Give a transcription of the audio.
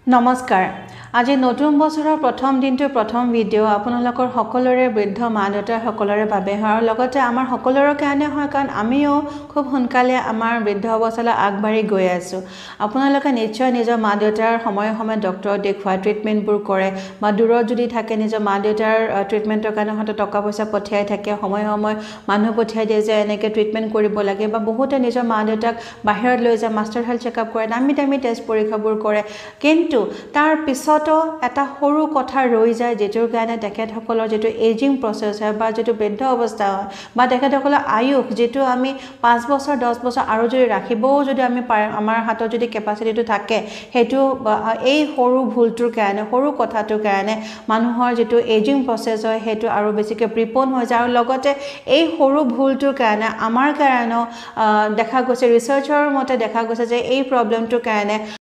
নমস্কাৰ আজি নতুন বছৰৰ প্ৰথম দিনটোৰ প্ৰথম ভিডিঅ' আপোনালোকৰ সকলোৰে বৃদ্ধ মা দেউতা সকলোৰে বাবে হয় আৰু লগতে আমাৰ সকলোৰে কাৰণে হয় কাৰণ আমিও খুব সোনকালে আমাৰ বৃদ্ধ অৱস্থালৈ আগবাঢ়ি গৈ আছো আপোনালোকে নিশ্চয় নিজৰ মা দেউতাৰ সময়ে সময়ে ডক্টৰ দেখুৱাই ট্ৰিটমেণ্টবোৰ কৰে বা দূৰত যদি থাকে নিজৰ মা দেউতাৰ ট্ৰিটমেণ্টৰ কাৰণে হয়তো টকা পইচা পঠিয়াই থাকে সময়ে সময়ে মানুহ পঠিয়াই দিয়ে যে এনেকৈ ট্ৰিটমেণ্ট কৰিব লাগে বা বহুতে নিজৰ মা দেউতাক বাহিৰত লৈ যায় মাষ্টাৰ হেল্থ চেকআপ কৰে দামী টেষ্ট পৰীক্ষাবোৰ কৰে কিন্তু তাৰ পিছতো এটা সৰু কথা ৰৈ যায় যেটোৰ কাৰণে তেখেতসকলৰ যেটো এজিং প্ৰসেস হয় বা যেটো বৃদ্ধ অৱস্থা হয় বা তেখেতসকলৰ আয়ুস যেটো আমি 5 বছৰ 10 বছৰ আৰু যদি ৰাখিবও যদি আমি আমাৰ হাতত যদি কেপাসিটিটো থাকে হেতু এই সৰু ভুলটোৰ কাৰণে সৰু কথাটোৰ কাৰণে মানুহৰ যেটো এজিং প্ৰসেস হয় হেতু আৰু বেছিকৈ প্ৰিপন হৈ যায় আৰু লগতে এই সৰু ভুলটোৰ কাৰণে আমাৰ কাৰণে দেখা গৈছে ৰিসাৰ্চৰ মতে দেখা গৈছে যে এই প্ৰবলেমটোৰ কাৰণে